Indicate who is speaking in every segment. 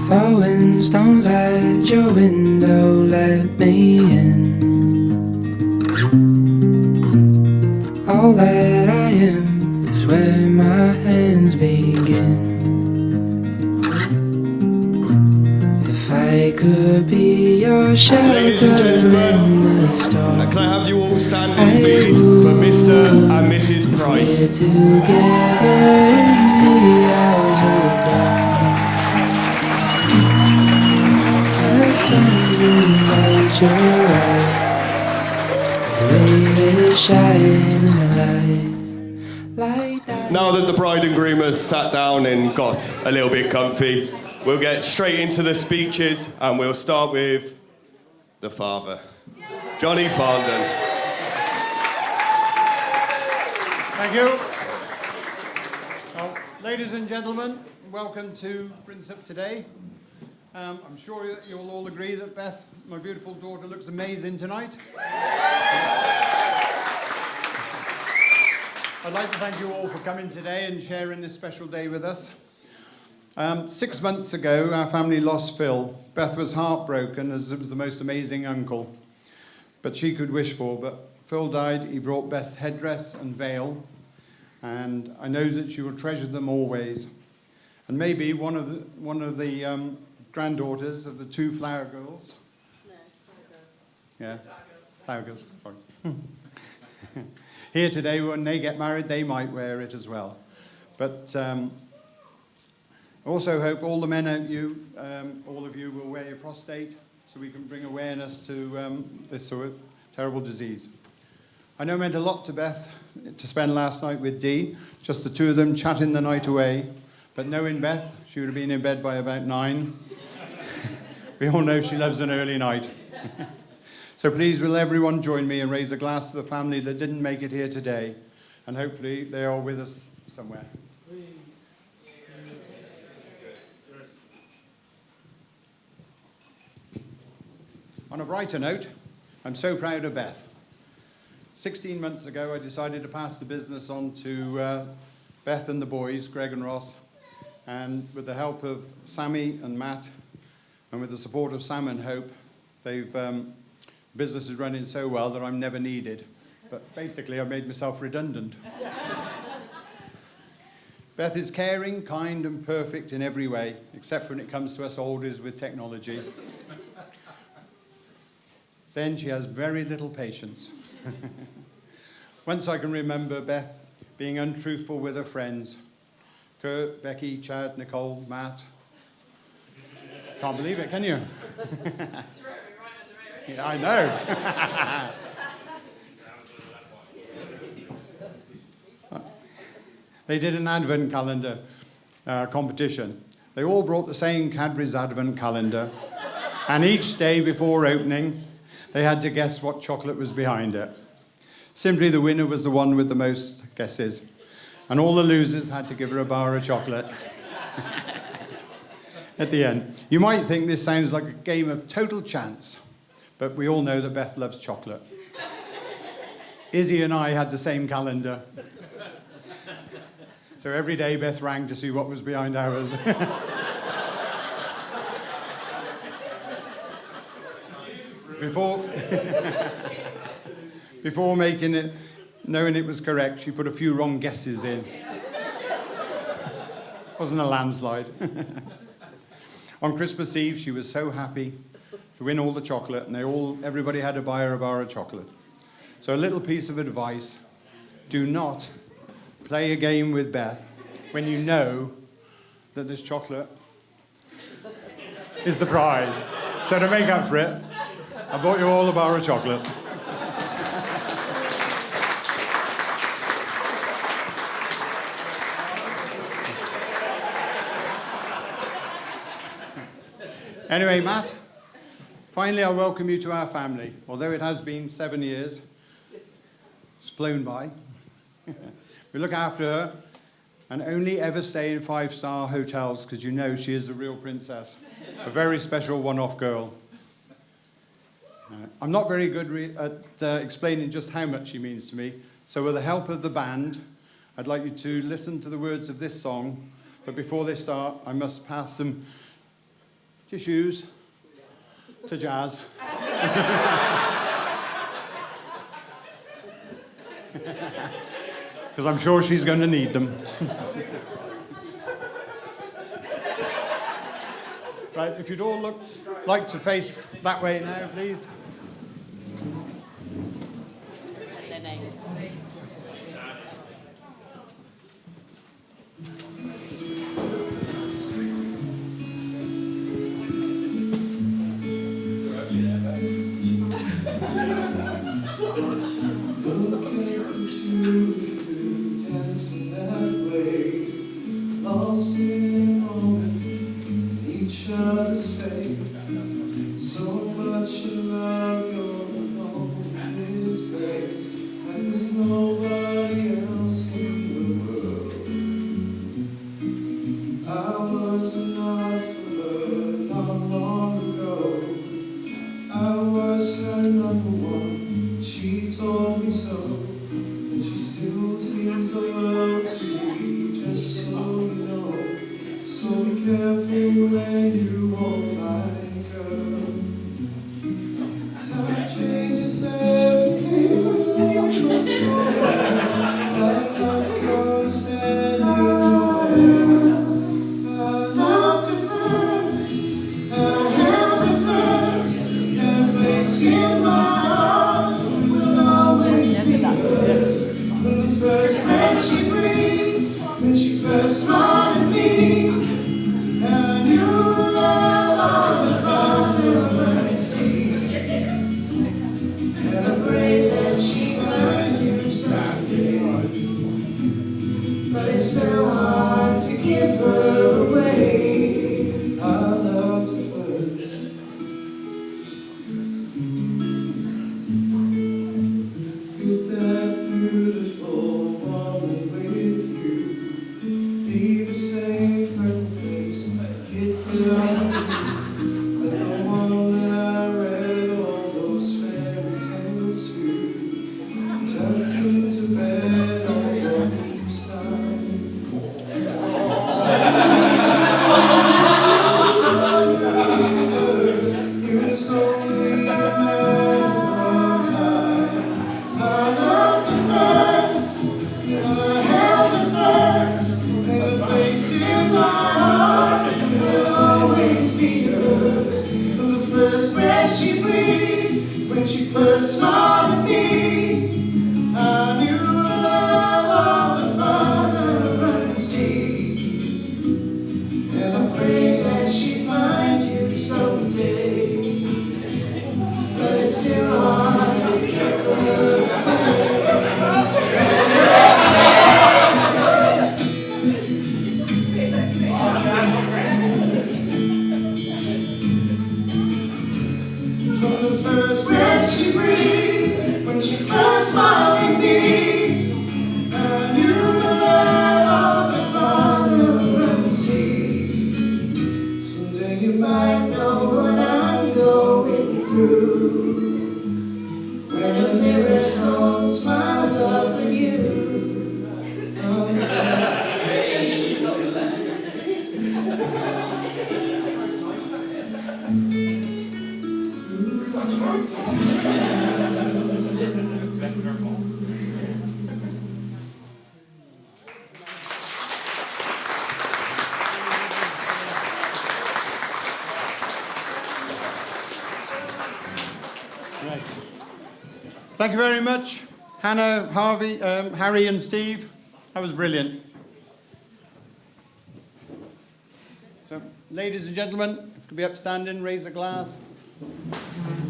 Speaker 1: Throwing stones at your window, let me in. All that I am is where my hands begin. If I could be your shelter.
Speaker 2: Ladies and gentlemen,
Speaker 1: in the storm,
Speaker 2: can I have you all standing please for Mr. and Mrs. Price?
Speaker 1: we're together in the hours of dawn. There's something about your eyes, the way they shine in the light, like that.
Speaker 2: Now that the bride and groom has sat down and got a little bit comfy, we'll get straight into the speeches and we'll start with the father, Johnny Farndon.
Speaker 3: Thank you. Well, ladies and gentlemen, welcome to Brinsop today. I'm sure that you'll all agree that Beth, my beautiful daughter, looks amazing tonight. I'd like to thank you all for coming today and sharing this special day with us. 6 months ago, our family lost Phil. Beth was heartbroken as it was the most amazing uncle but she could wish for. But Phil died. He brought Beth's headdress and veil, and I know that she will treasure them always. And maybe one of the granddaughters of the two flower girls.
Speaker 4: No, flower girls.
Speaker 3: Yeah, flower girls. Sorry. Here today, when they get married, they might wear it as well. But I also hope all the men out you, all of you will wear your prostate so we can bring awareness to this sort of terrible disease. I know it meant a lot to Beth to spend last night with Dee, just the two of them chatting the night away. But knowing Beth, she would have been in bed by about 9. We all know she loves an early night. So please, will everyone join me and raise a glass to the family that didn't make it here today, and hopefully they are with us somewhere. On a brighter note, I'm so proud of Beth. 16 months ago, I decided to pass the business on to Beth and the boys, Greg and Ross, and with the help of Sammy and Matt, and with the support of Sam and Hope, business is running so well that I'm never needed. But basically, I made myself redundant. Beth is caring, kind, and perfect in every way, except when it comes to us oldies with technology. Then she has very little patience. Once I can remember Beth being untruthful with her friends. Kurt, Becky, Chad, Nicole, Matt. Can't believe it, can you? Yeah, I know. They did an advent calendar competition. They all brought the same Cadbury's advent calendar, and each day before opening, they had to guess what chocolate was behind it. Simply, the winner was the one with the most guesses, and all the losers had to give her a bar of chocolate at the end. You might think this sounds like a game of total chance, but we all know that Beth loves chocolate. Izzy and I had the same calendar. So every day Beth rang to see what was behind ours. Before making it, knowing it was correct, she put a few wrong guesses in. Wasn't a landslide. On Christmas Eve, she was so happy to win all the chocolate, and everybody had to buy her a bar of chocolate. So a little piece of advice: do not play a game with Beth when you know that this chocolate is the prize. So to make up for it, I bought you all a bar of chocolate. Anyway, Matt, finally I welcome you to our family. Although it has been 7 years, it's flown by. We look after her and only ever stay in 5-star hotels because you know she is a real princess, a very special one-off girl. I'm not very good at explaining just how much she means to me, so with the help of the band, I'd like you to listen to the words of this song, but before they start, I must pass them your shoes to Jazz. Because I'm sure she's going to need them. Right, if you'd all like to face that way now, please.
Speaker 4: Say their names.
Speaker 1: Dancing that way, lost in a moment, each other's fate. So much love going on in this place, like there's nobody else in the world. I was enough for her not long ago. I was her number one, she told me so. And she still means the world to me, just so you know. So be careful when you hold my girl. Time changes everything, just go like I'm close anywhere. I loved her first, and I held her first, and a place in my heart will always be hers. When the first breath she breathed, when she first smiled at me, I knew the love of the Father unseen. And I pray that she find you someday. But it's so hard to give her away. I loved her first. Could that beautiful woman with you be the same friendly face like it did on me? Like the one that I read all those fairy tales to, tucked into bed all those times. It was only a matter of time. I loved her first, and I held her first, and a place in my heart will always be hers. From the first breath she breathed, when she first smiled at me, I knew the love of the Father runs deep. And I pray that she find you someday. But it's still hard to keep her away. From the first breath she breathed, when she first smiled at me, I knew the love of the Father runs deep. Someday you might know what I'm going through, when a miracle smiles up at you.
Speaker 3: Right. Thank you very much, Hannah, Harvey, Harry and Steve. That was brilliant. So, ladies and gentlemen, if you could be upstanding, raise a glass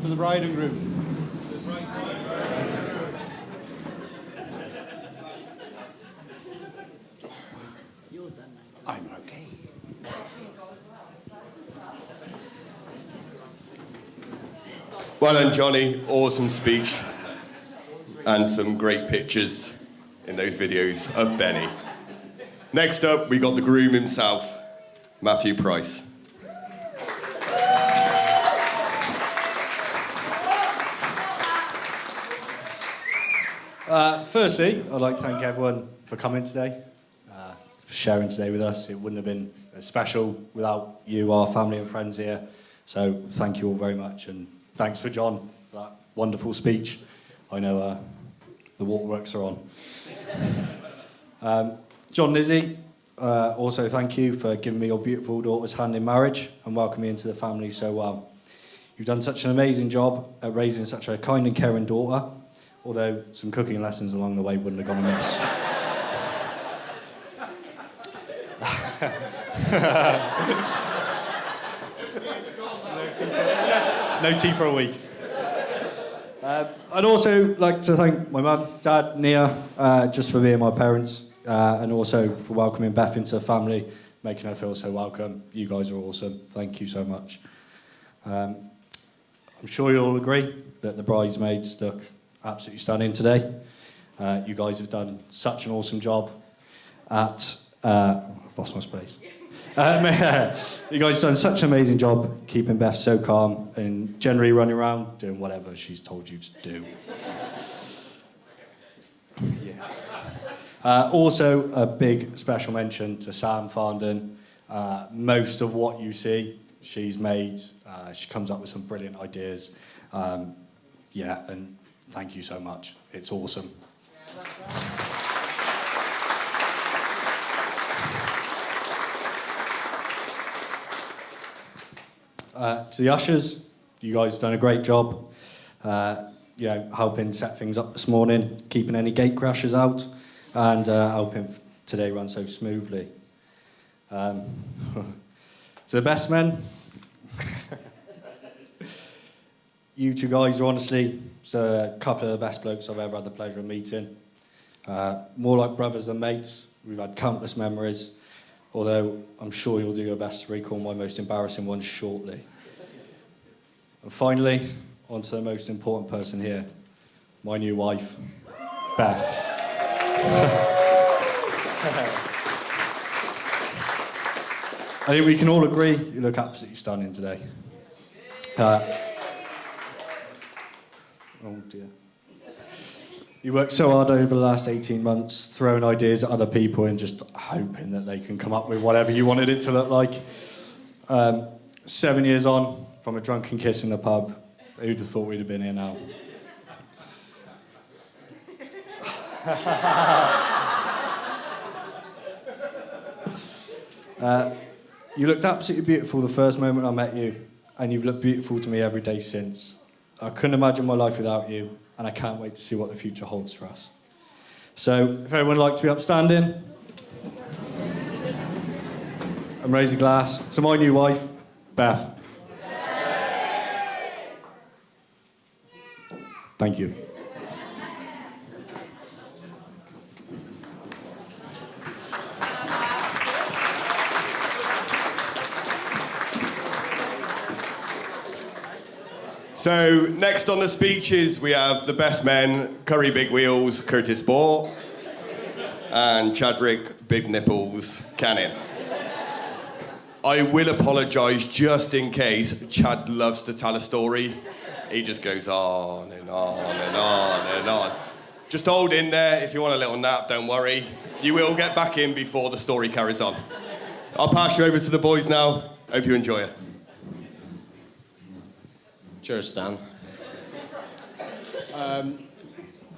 Speaker 3: to the bride and groom.
Speaker 4: You're done now.
Speaker 3: I'm okay.
Speaker 2: Well done, Johnny. Awesome speech. And some great pictures in those videos of Benny. Next up, we got the groom himself, Matthew Price.
Speaker 5: Firstly, I'd like to thank everyone for coming today, for sharing today with us. It wouldn't have been as special without you, our family and friends here. So thank you all very much, and thanks for John for that wonderful speech. I know the waterworks are on. John, Lizzie, also thank you for giving me your beautiful daughter's hand in marriage and welcoming me into the family so well. You've done such an amazing job at raising such a kind and caring daughter, although some cooking lessons along the way wouldn't have gone amiss. No tea for a week. I'd also like to thank my mum, dad, Nia, just for being my parents, and also for welcoming Beth into the family, making her feel so welcome. You guys are awesome. Thank you so much. I'm sure you'll all agree that the bridesmaids look absolutely stunning today. You guys have done such an awesome job at... I've lost my space. You guys have done such an amazing job keeping Beth so calm and generally running around doing whatever she's told you to do. Also, a big special mention to Sam Farndon. Most of what you see, she's made. She comes up with some brilliant ideas. And thank you so much. It's awesome. To the ushers, you guys have done a great job, helping set things up this morning, keeping any gate crashes out, and helping today run so smoothly. To the best men, you two guys are honestly a couple of the best blokes I've ever had the pleasure of meeting. More like brothers than mates. We've had countless memories, although I'm sure you'll do your best to recall my most embarrassing ones shortly. And finally, on to the most important person here, my new wife, Beth. I think we can all agree you look absolutely stunning today. Oh dear. You worked so hard over the last 18 months, throwing ideas at other people and just hoping that they can come up with whatever you wanted it to look like. 7 years on from a drunken kiss in the pub, who'd have thought we'd have been here now? You looked absolutely beautiful the first moment I met you, and you've looked beautiful to me every day since. I couldn't imagine my life without you, and I can't wait to see what the future holds for us. So, if everyone would like to be upstanding, and raise a glass to my new wife, Beth. Thank you.
Speaker 2: So, next on the speeches, we have the best men, Curry Big Wheels, Curtis Ball, and Chadrick Big Nipples Cannon. I will apologise just in case Chad loves to tell a story. He just goes on and on and on and on. Just hold in there. If you want a little nap, don't worry. You will get back in before the story carries on. I'll pass you over to the boys now. Hope you enjoy it.
Speaker 6: Cheers, Stan.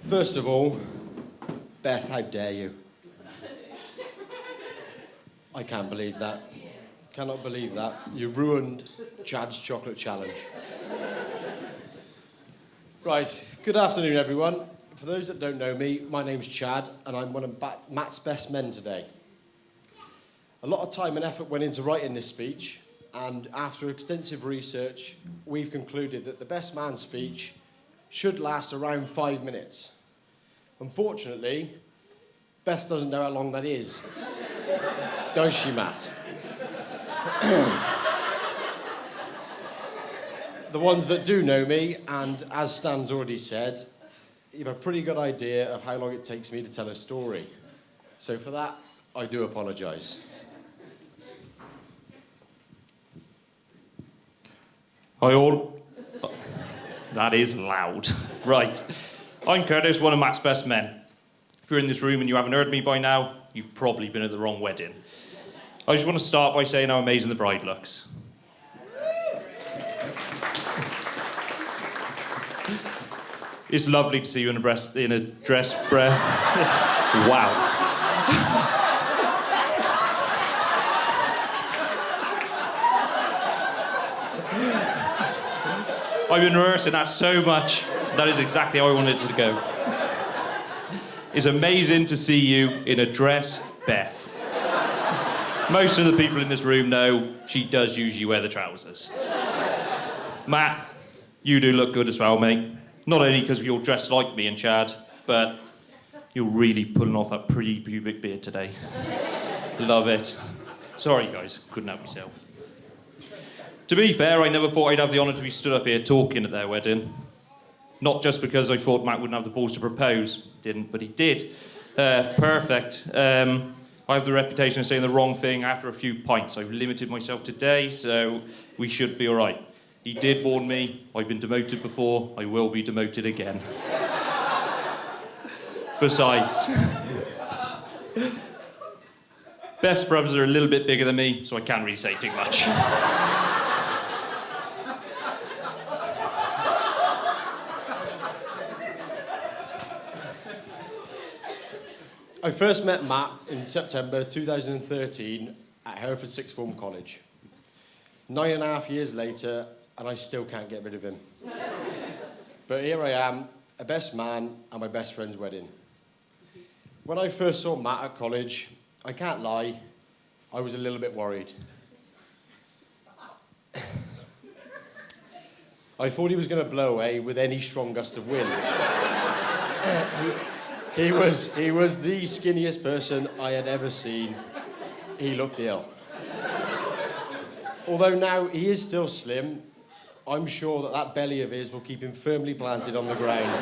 Speaker 6: First of all, Beth, how dare you? I can't believe that. Cannot believe that. You ruined Chad's chocolate challenge. Right, good afternoon, everyone. For those that don't know me, my name's Chad, and I'm one of Matt's best men today. A lot of time and effort went into writing this speech, and after extensive research, we've concluded that the best man's speech should last around 5 minutes. Unfortunately, Beth doesn't know how long that is. Does she, Matt? The ones that do know me, and as Stan's already said, you have a pretty good idea of how long it takes me to tell a story. So for that, I do apologise.
Speaker 7: Hi all. That is loud. Right. I'm Curtis, one of Matt's best men. If you're in this room and you haven't heard me by now, you've probably been at the wrong wedding. I just want to start by saying how amazing the bride looks. It's lovely to see you in a dress, wow. I've been rehearsing that so much. That is exactly how I wanted it to go. It's amazing to see you in a dress, Beth. Most of the people in this room know she does usually wear the trousers. Matt, you do look good as well, mate. Not only because you're dressed like me and Chad, but you're really pulling off that pretty pubic beard today. Love it. Sorry, guys, couldn't help myself. To be fair, I never thought I'd have the honour to be stood up here talking at their wedding. Not just because I thought Matt wouldn't have the balls to propose. Didn't, but he did. Perfect. I have the reputation of saying the wrong thing after a few pints. I've limited myself today, so we should be all right. He did warn me. I've been demoted before. I will be demoted again. Besides, Beth's brothers are a little bit bigger than me, so I can't really say too much.
Speaker 6: I first met Matt in September 2013 at Hereford Sixth Form College. 9.5 years later, and I still can't get rid of him. But here I am, a best man at my best friend's wedding. When I first saw Matt at college, I can't lie, I was a little bit worried. I thought he was going to blow away with any strong gust of wind. He was the skinniest person I had ever seen. He looked ill. Although now he is still slim, I'm sure that that belly of his will keep him firmly planted on the ground.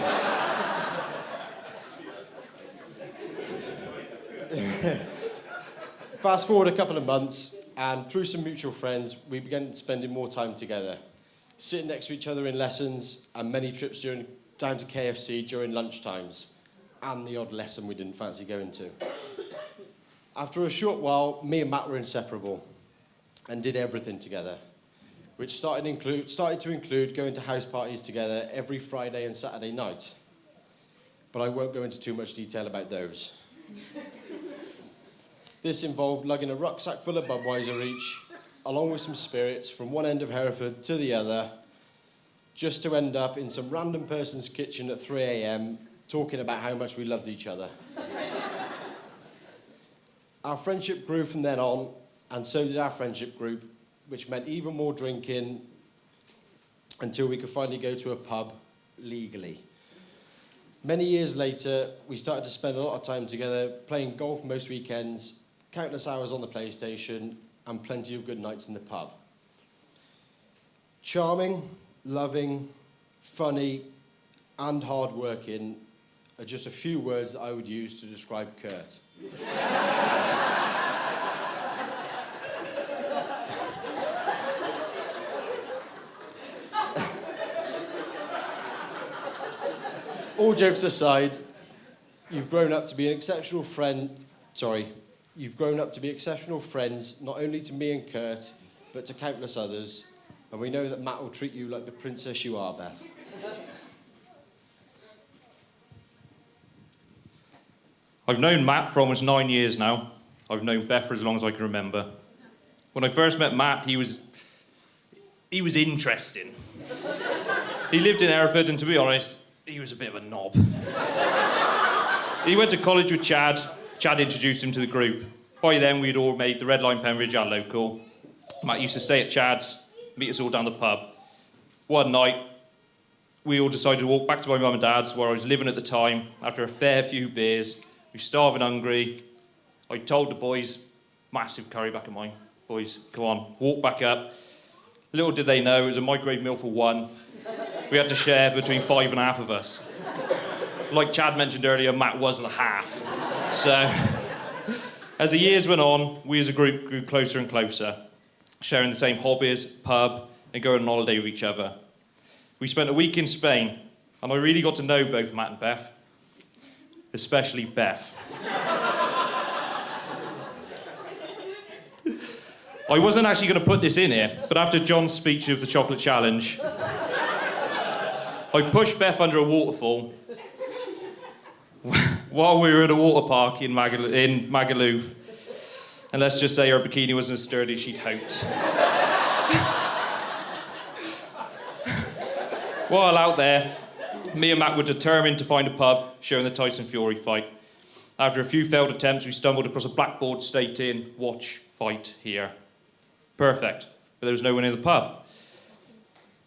Speaker 6: Fast forward a couple of months, and through some mutual friends, we began spending more time together, sitting next to each other in lessons, and many trips down to KFC during lunchtimes, and the odd lesson we didn't fancy going to. After a short while, me and Matt were inseparable and did everything together, which started to include going to house parties together every Friday and Saturday night. But I won't go into too much detail about those. This involved lugging a rucksack full of Budweiser each, along with some spirits from one end of Hereford to the other, just to end up in some random person's kitchen at 3 a.m. talking about how much we loved each other. Our friendship grew from then on, and so did our friendship group, which meant even more drinking until we could finally go to a pub legally. Many years later, we started to spend a lot of time together, playing golf most weekends, countless hours on the PlayStation, and plenty of good nights in the pub. Charming, loving, funny, and hard-working are just a few words that I would use to describe Kurt. All jokes aside, you've grown up to be exceptional friends, not only to me and Kurt, but to countless others, and we know that Matt will treat you like the princess you are, Beth.
Speaker 7: I've known Matt for almost 9 years now. I've known Beth for as long as I can remember. When I first met Matt, he was interesting. He lived in Hereford, and to be honest, he was a bit of a knob. He went to college with Chad. Chad introduced him to the group. By then, we'd all made the Red Line Pembridge our local. Matt used to stay at Chad's, meet us all down the pub. One night, we all decided to walk back to my mum and dad's, where I was living at the time, after a fair few beers. We were starving hungry. I told the boys, massive curry back of mine, boys, come on, walk back up. Little did they know, it was a microwave meal for one. We had to share between 5.5 of us. Like Chad mentioned earlier, Matt was the half. So, as the years went on, we as a group grew closer and closer, sharing the same hobbies, pub, and going on holiday with each other. We spent a week in Spain, and I really got to know both Matt and Beth, especially Beth. I wasn't actually going to put this in here, but after John's speech of the chocolate challenge, I pushed Beth under a waterfall while we were at a water park in Magaluf. And let's just say her bikini wasn't as sturdy as she'd hoped. While out there, me and Matt were determined to find a pub showing the Tyson Fury fight. After a few failed attempts, we stumbled across a blackboard stating, "Watch fight here." Perfect, but there was no one in the pub.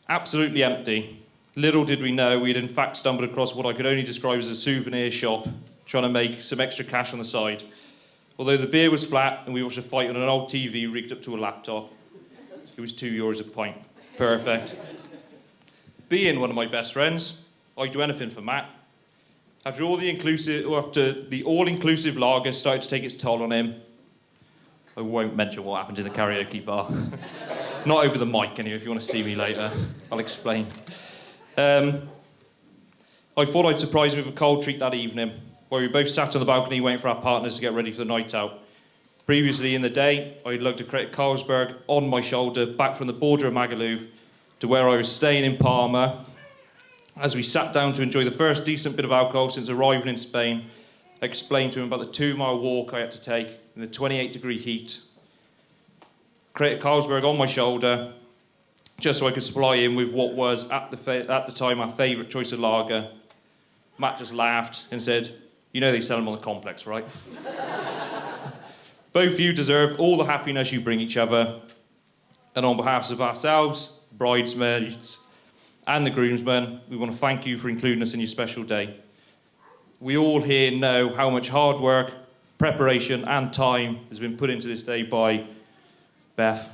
Speaker 7: Absolutely empty. Little did we know we had in fact stumbled across what I could only describe as a souvenir shop, trying to make some extra cash on the side. Although the beer was flat and we watched a fight on an old TV rigged up to a laptop, it was €2 a pint. Perfect. Being one of my best friends, I'd do anything for Matt. After the all-inclusive lager started to take its toll on him, I won't mention what happened in the karaoke bar. Not over the mic, anyway. If you want to see me later, I'll explain. I thought I'd surprise him with a cold treat that evening, where we both sat on the balcony waiting for our partners to get ready for the night out. Previously in the day, I'd lugged a crate of Carlsberg on my shoulder back from the border of Magaluf to where I was staying in Palma. As we sat down to enjoy the first decent bit of alcohol since arriving in Spain, I explained to him about the 2-mile walk I had to take in the 28-degree heat. Crate of Carlsberg on my shoulder, just so I could supply him with what was, at the time, our favourite choice of lager. Matt just laughed and said, "You know they sell them on the complex, right?" Both of you deserve all the happiness you bring each other. And on behalf of ourselves, bridesmaids, and the groomsmen, we want to thank you for including us in your special day. We all here know how much hard work, preparation, and time has been put into this day by Beth.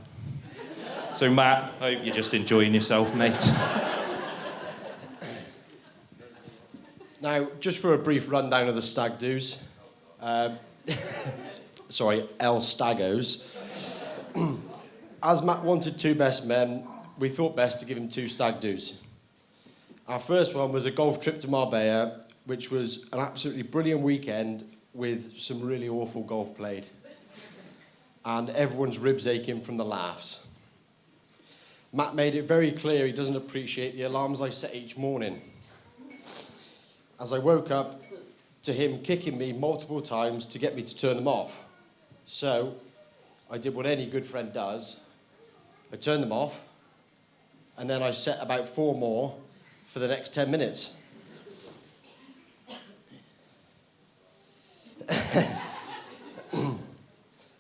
Speaker 7: So, Matt, I hope you're just enjoying yourself, mate.
Speaker 6: Now, just for a brief rundown of the stag do's. Sorry, El Stagos. As Matt wanted 2 best men, we thought best to give him 2 stag do's. Our first one was a golf trip to Marbella, which was an absolutely brilliant weekend with some really awful golf played. And everyone's ribs aching from the laughs. Matt made it very clear he doesn't appreciate the alarms I set each morning. As I woke up to him kicking me multiple times to get me to turn them off. So, I did what any good friend does. I turned them off, and then I set about 4 more for the next 10 minutes.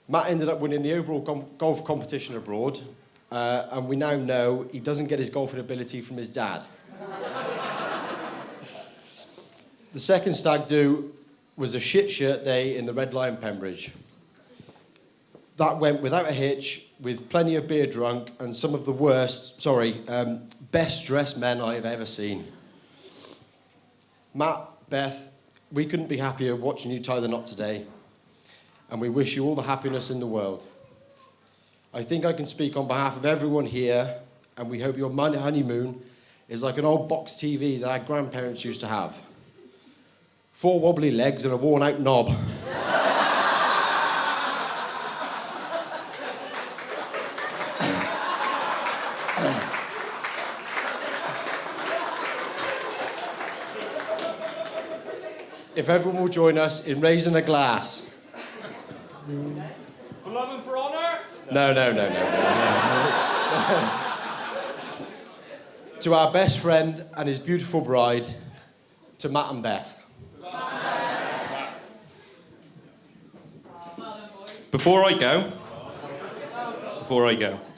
Speaker 6: Matt ended up winning the overall golf competition abroad, and we now know he doesn't get his golfing ability from his dad. The second stag do was a shit shirt day in the Red Lion, Pembridge. That went without a hitch, with plenty of beer drunk and some of the best dressed men I've ever seen. Matt, Beth, we couldn't be happier watching you tie the knot today, and we wish you all the happiness in the world. I think I can speak on behalf of everyone here, and we hope your honeymoon is like an old box TV that our grandparents used to have. 4 wobbly legs and a worn-out knob. If everyone will join us in raising a glass.
Speaker 7: For love and for honour?
Speaker 6: No. To our best friend and his beautiful bride, to Matt and Beth.
Speaker 7: Before I go,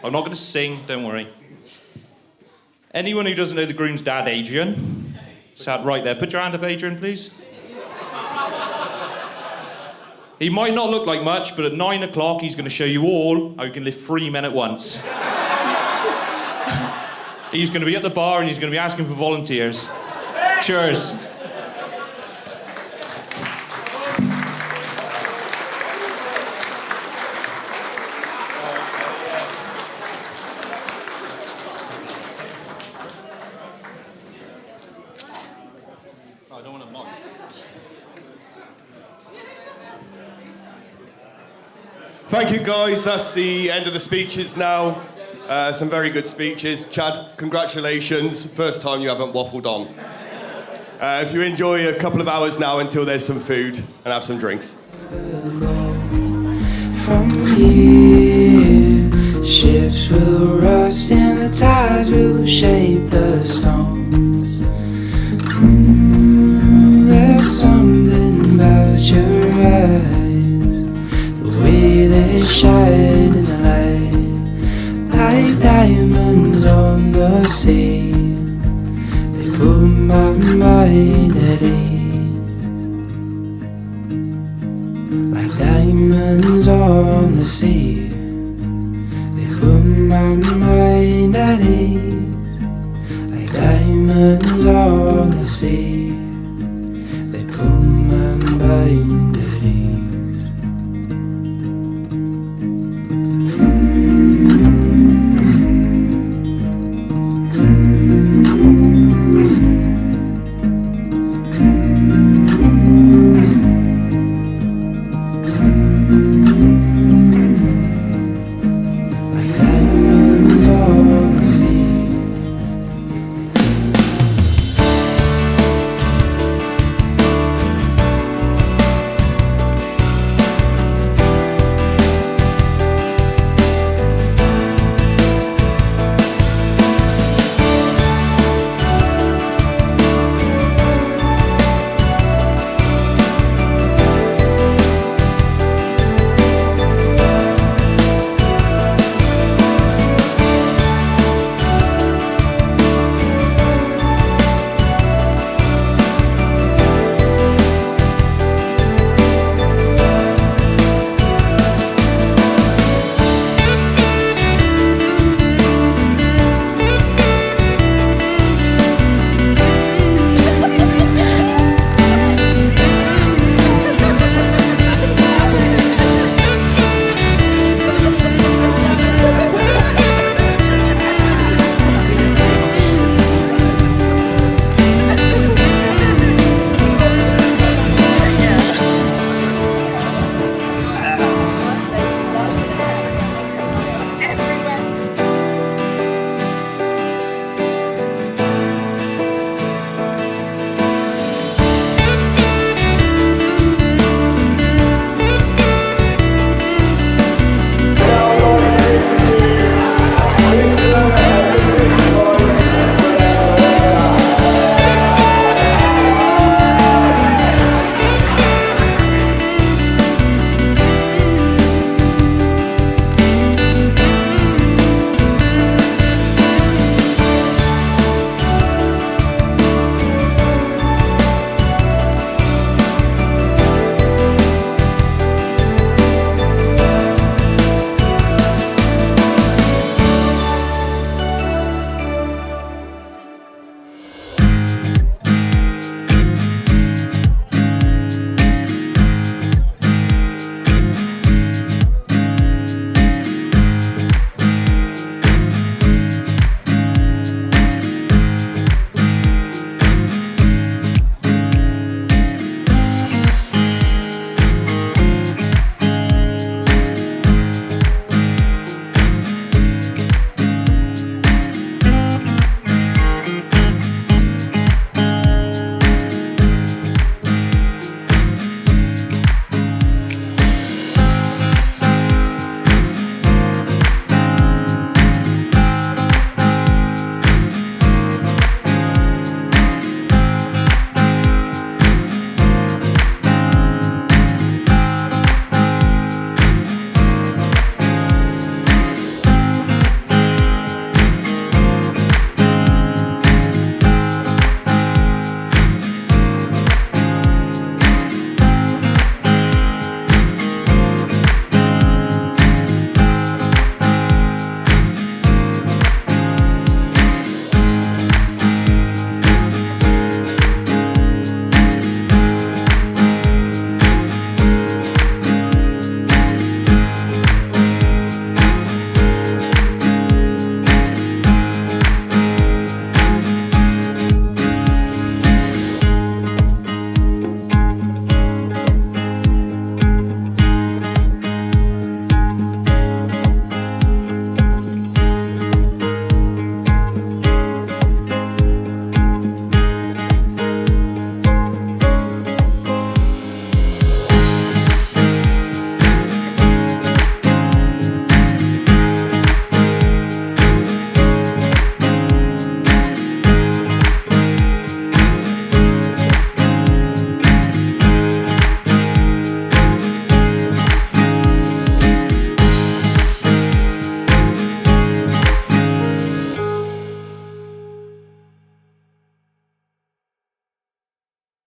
Speaker 7: I'm not going to sing, don't worry. Anyone who doesn't know the groom's dad, Adrian, sat right there. Put your hand up, Adrian, please. He might not look like much, but at 9 o'clock, he's going to show you all how you can lift 3 men at once. He's going to be at the bar and he's going to be asking for volunteers. Cheers.
Speaker 2: Thank you, guys. That's the end of the speeches now. Some very good speeches. Chad, congratulations. First time you haven't waffled on. If you enjoy a couple of hours now until there's some food and have some drinks.
Speaker 8: From here, ships will rust and the tides will shape the stones. There's something about your eyes, the way they shine in the light, like diamonds on the sea. They put my mind at ease, like diamonds on the sea. They put my mind at ease, like diamonds on the sea.